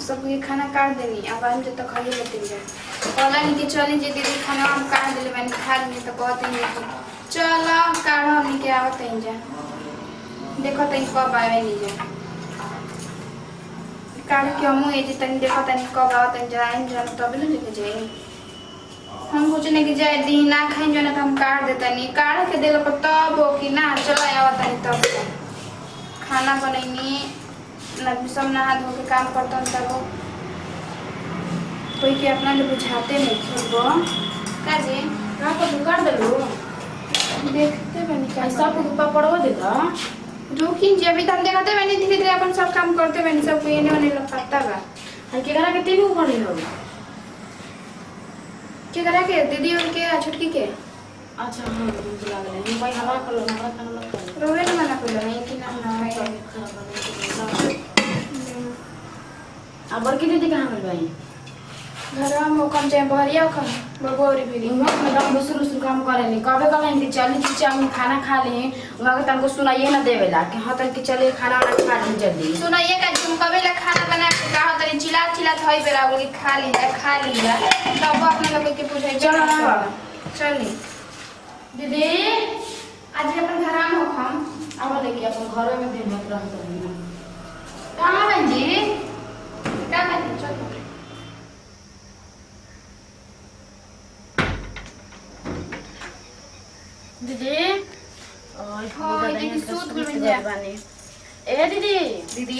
सब ये खाना काट देनी अब हम जब तक खाइए लेते हैं कहला नहीं कि चली जे दीदी खाना हम काट दिले मैंने खा नहीं तो कहते हैं कि चलो काढ़ हमनी के आवत हैं जा देखो तनी कब आवे नहीं जा काढ़ के हम ये जे तनी देखो तनी कब आवत हैं जा इन जन तब ले लेके जाए हम सोचने कि जाए दी ना खाइन जो ना तो हम काट देता नहीं काढ़ के देलो पर तब हो कि ना चलो आवत हैं तब खाना बनैनी सब नहा धो के काम करता हूँ तब कोई के अपना लोग बुझाते नहीं खेबो काजे का को कर देलु देखते बनी क्या सब ऊपर पड़वा देता रुकिन जे अभी तक देखते बनी धीरे धीरे अपन सब काम करते बनी सब को येने होने लग पता बा है के करा के तीन ऊपर ले लो के करा के दीदी और के छुटकी के अच्छा हां मुझे लग रहा है भाई हमारा कर लो हमारा खाना मत कर रोवे न मना कर नहीं कि ना ना है अब बड़की दीदी कहां गई भाई घर में कम जाए बहरिया कम बबोरी भी मैडम दूसरे दूसरे काम करे नहीं कबे कबे इनके चली चीचा हम खाना खा ले वहां के तनको सुनाइए ना देवेला कि हां तन के चले खाना वाला खा ले जल्दी सुनाइए का तुम कबे ला खाना बना के कहा तनी चिल्ला चिल्ला थई बेरा बोली खा ली जा तब अपने लोग के पूछे चलो ना चली दीदी आज अपन घर में हो हम अब लेके अपन घर में दिन मत रहत रही कहां बंजी का बंजी चलो दीदी हां दीदी सूत गुल में जा बानी ए दीदी दीदी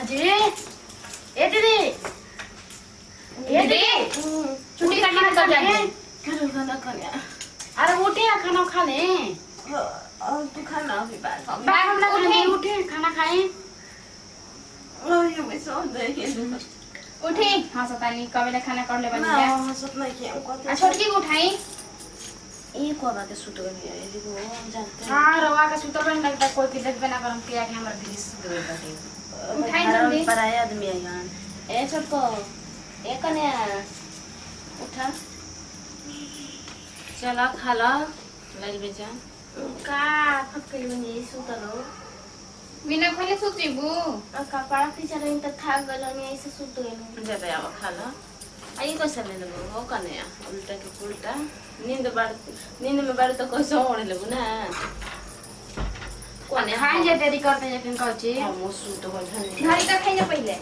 अजय ए दीदी दीदी छुट्टी करने में कब जाएंगे खाना खाने अरे उठे खाना खा ले और तू खाना अभी बाद हम लोग उठे खाना खाए और ये मैं सो दे उठी हां सतानी कबे खाना कर ले बनी ना हंसत नहीं कि हमको आ छोटकी को उठाई ये कोबा के सुत गई है देखो हम जानते हैं हां रवा का सुतल बन लगता कोई के देख बना कर हम किया कि हमर दिल सुत गई बाटे उठाई जल्दी पर आए आदमी है यहाँ ए छोटको ए कन्या उठा चला खाला लज बेचा का फटकली बनी सुतलो बिना खोले सुत जीबू कपड़ा खींचा रही तो थक गलो नहीं ऐसे सुत गई जब आवा खाला आई कैसे ले लेबो हो कन्या उल्टा के उल्टा नींद में बार तो कैसे ओढ़ लेबो ना कोने हां जे देरी करते जे किन कहची हम सुत हो धनी घरी का खाई ना पहले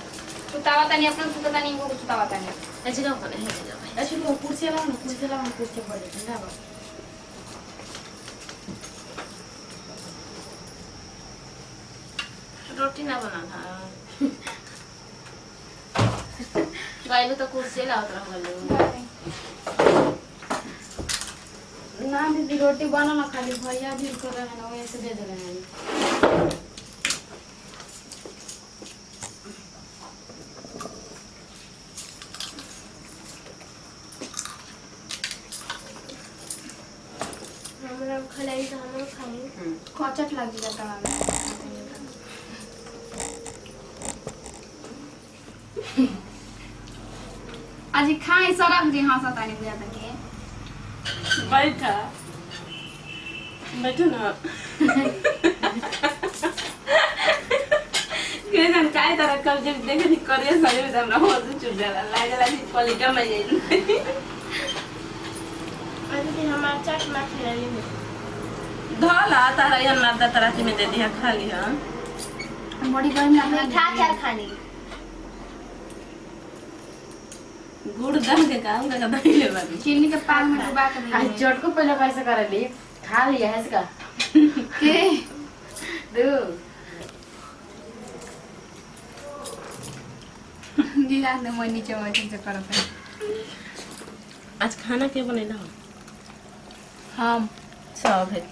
सुतावा तनी अपन सुतावा नहीं वो सुतावा तनी ऐसे का कोने है जा भाई ऐसे को कुर्सी लाओ ना कुर्सी पर ठंडा बा रोटी ना बना था गाइलो तो कुर्सी लाओ तरह बोलो ना दीदी रोटी बना ना खाली भैया भी कर रहे हैं ना वैसे दे दे रहे हैं हमरा खलाई तो हम खाई खचट लग जाता है आज खाए सरक जी हां सतानी बुझा तके बैठा बैठो ना केसन काय तरह कब जब देखे नि करिया सरे में हमरा हो तो छूट जाला लागला कि पलिका में जाई आज दिन हमार चाट मार खिलाई में धला तारा या नादा तराती में दे दिया खा लिया बड़ी गर्मी लग मीठा क्या खानी गुड़ दम के काम का दही ले बाबी चीनी के पान में डुबा के आज दे चट को पहले कैसे कर ली खा लिया है इसका के दो गिलास में मैं नीचे वैसे से करत है आज खाना के बनेला हम सब है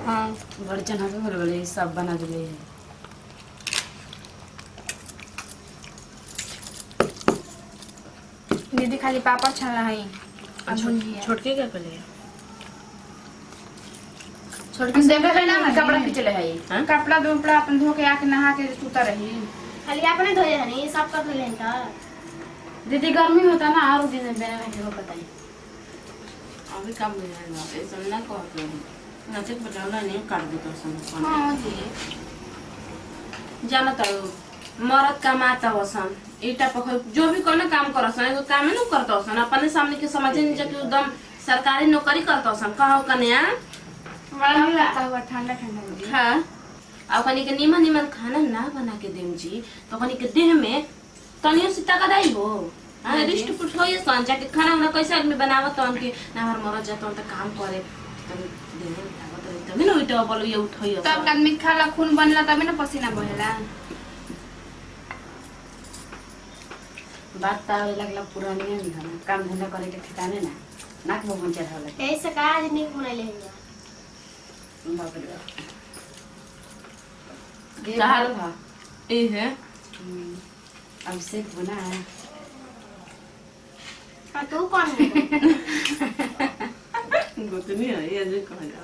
हां बड़ जना के बोले सब बना दिले है दीदी खाली पापड़ छाना है अब भुंजिया छोटके क्या कर लिया छोटकी से ना कपड़ा खींचले है हां कपड़ा दोपड़ा अपन धो के आके नहा के सुता रही खाली अपने धोए हनी सब कर ले तो दीदी गर्मी होता ना और दिन में बेना नहीं हो पता है अभी काम में है ना ऐसा ना कहते हैं ना से बताना नहीं काट दे तो सब हां जी जाना तो मरद कमाता वसन ईटा पखर जो भी कोनो काम करसन एगो काम न करता वसन अपने सामने के समझे नहीं जा कि एकदम सरकारी नौकरी करता वसन कहो कन्या बड़ा लगता हुआ ठंडा ठंडा जी। हां आ कनी के निमन निमन खाना ना बना के देम जी तो कनी के देह में तनियो से ताकत हो हां रिस्ट पुट होय सन जाके खाना उना कैसे आदमी बनावत तन के ना हमर मरद जात त काम करे तनी देह में ताकत रही तभी न उठो बोलो ये उठइयो तब आदमी खाला खून बनला तभी ना पसीना बहेला। बात तावे लगला पुरानी नहीं हम काम धंधा करे के ठिकाने ना नाक मुंह पंचर होला ऐसे का आज नहीं बनाइले हैं बाप रे चाहल भा ए है अब से बना है और तू कौन है गोतनी है ये जो कह जा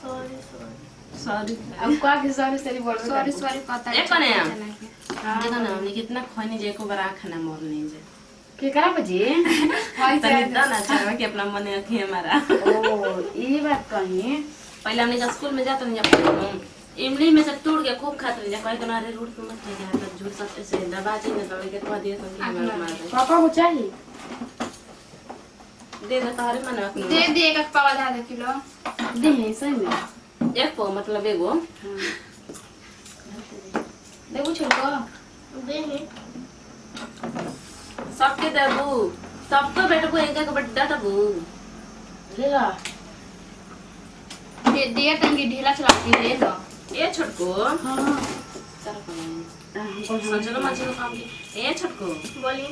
सॉरी सॉरी अब का के सॉरी बोल सॉरी कहता ए कने देखो ना हमने कितना खोनी जे को बड़ा खाना मोर नहीं जे के करा बजी हाय तनी तो ना चाहवा कि अपना मन रखे हमारा ओ ये बात कही पहले हमने स्कूल में जाते नहीं इमली में से तोड़ के खूब खाते रहे कहीं तो अरे रोड पे मत जा तब झूठ सच से दबा जी ने दबा के तो दिए तो कि हमारा मार दे पापा को चाहिए दे दे तारे मन अपने दे दे एक पाव आधा किलो दे सही में एक पो मतलब एगो देखो छोको दे है सबके देबू सबको बेटको एक एक बड्डा देबू लेला दे तंगी ढीला चला के दे लो ए छोटको हां चल को संजलो मछलो काम के ए छोटको बोलिए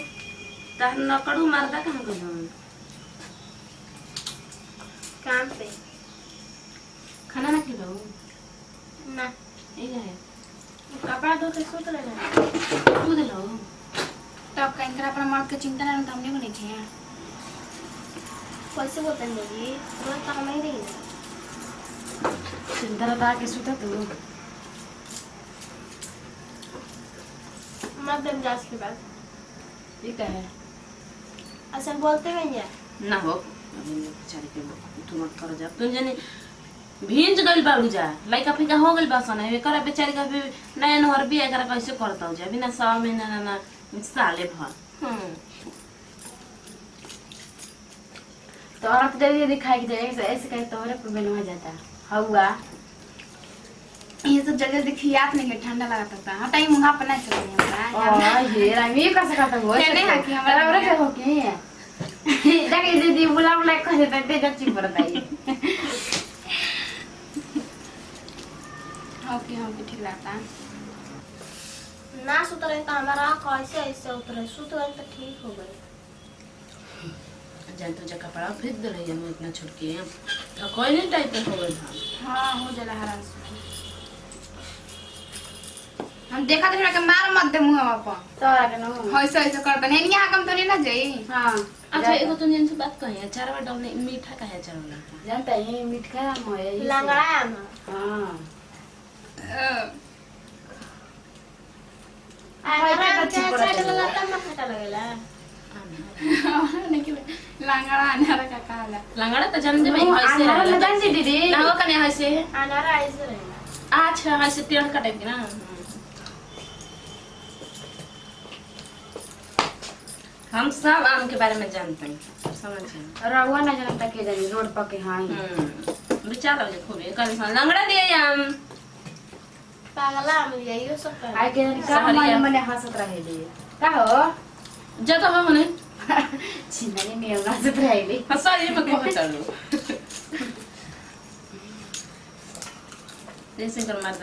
तार नकड़ू मारदा कहां को हम काम पे खाना ना खिलाओ ना ए है कपड़ा धो के सूत लेना तू दे लो तब कहीं करा अपना मर्द के चिंता ना तो हमने को नहीं किया कैसे बोलते हैं जी रोज तो हम ही देंगे चिंता रहा के सुता तू मत दिन जास के बाद ठीक है असल बोलते हैं या ना हो अभी बेचारे के तू मत कर जा तू जाने भींज गइल बाड़ू जा लइका फिका हो गइल बासन है करे बेचारी का भी नया नहर भी एकरा कैसे करता हो जा बिना 100 महीना ना साले भर तो और अब जल्दी दिखाई के जाए ऐसे कहीं तोरे पे बनवा जाता हवा ये सब जगह देखी याद नहीं है ठंडा लगा था हां टाइम मुंगा पर नहीं चल हमरा हां ये रामी का सकता हो नहीं है कि हमारा और के हो के जाके दीदी बुला बुला कह देते ते जब चिप बताइए ओके ठीक लगता ना सुत रहे तो हमारा कैसे ऐसे उतरे सुत गए तो ठीक हो गए जान तो जगह पड़ा फिर दे रही है इतना छुटकी है तो कोई नहीं टाइप पे हो गई हां हो जाला हरा हम देखा थे कि मार मत दे मुंह पर तोरा के ना ऐसे ऐसे करता नहीं यहां कम तो नहीं ना जाई हां अच्छा एगो तुम जन से बात कही है चार बार डालने मीठा का है चार बार जानता है मीठा है लंगड़ा हम हां अगर चाचा लगा तब ना खटा लगेला लांगड़ा अनारा का काला लंगड़ा तो जन जे भाई ऐसे अनारा न जानती दीदी ना हो कने ऐसे अनारा ऐसे रहेला अच्छा ऐसे टेढ़ का टाइप के ना हम सब आम के बारे में जानते हैं समझ रहुआ ना जानता के जानी रोड पर के हां विचार हो खूब कल लंगड़ा दिए हम पागला हम यही सब कर आई के का मने हंसत रहे ली का हो जब तो हम नहीं छिनानी में हंसत रहे ली हंसा ये मैं कह चलो जैसे कर मार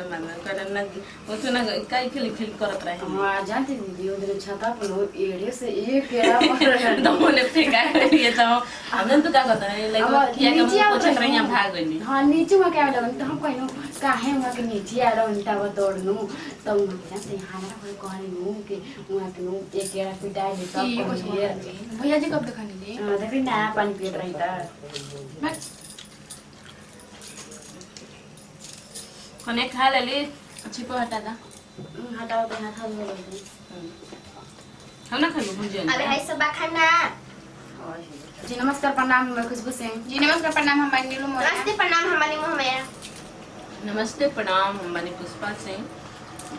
कर ना वो तो ना काई खेल करत रहे हां जानती दीदी उधर छता पर एड़े से एक केरा पर दोने फेंका ये तो हमने तो क्या कहता है लाइक किया के कुछ रही हम भाग गई हां नीचे में क्या लगन तो हम कहनो काहे हुआ के नीचे आ रहा उल्टा वो तोड़नु तो हम जानते हमारा कोई कहनी नु के वहां के नु एक केरा पिटाई दे सब भैया जी कब दिखाने दी हां देखी ना पानी पी रही था कोने खा ले ली छिपो हटा दा हटाओ तो हाथ में लगे हम ना खाइबो भुजिया अरे है सब खाना जी नमस्कार प्रणाम मैं खुशबू सिंह जी नमस्कार प्रणाम हम नीलू मोरा नमस्ते प्रणाम हमारी मुंह में नमस्ते प्रणाम हम बनी पुष्पा सिंह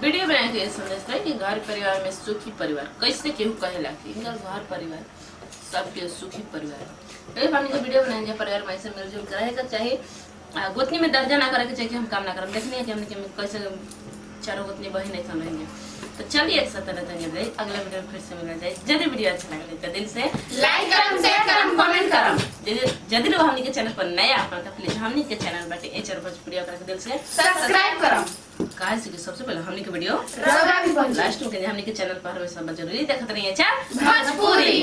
वीडियो बना के संदेश रहे कि घर परिवार में सुखी परिवार कैसे केहू कहेला कि इनका घर परिवार सबके सुखी परिवार ए हमनी के वीडियो बनाएंगे परिवार में ऐसे मिलजुल कर रहे का चाहिए गोतनी में दर्जा ना करे के चाहिए कि हम काम ना करम देखनी है कि हमनी के कैसे चारों गोतनी बहन नहीं सन रहेंगे। तो चलिए एक साथ रहते हैं अगले वीडियो में फिर से मिलना चाहिए। यदि वीडियो अच्छा लगे तो दिल से लाइक करम, शेयर करम, कमेंट करम। यदि लोग हमनी के चैनल पर नया अपन तो प्लीज हमनी के चैनल बाटे एचआर भोजपुरी करके दिल से सब्सक्राइब करम। काहे से कि सबसे पहले हमनी के वीडियो रौरा भी पहुंचे। लास्ट में हमनी के चैनल पर हमेशा जरूरी देखत रहिए अच्छा भोजपुरी।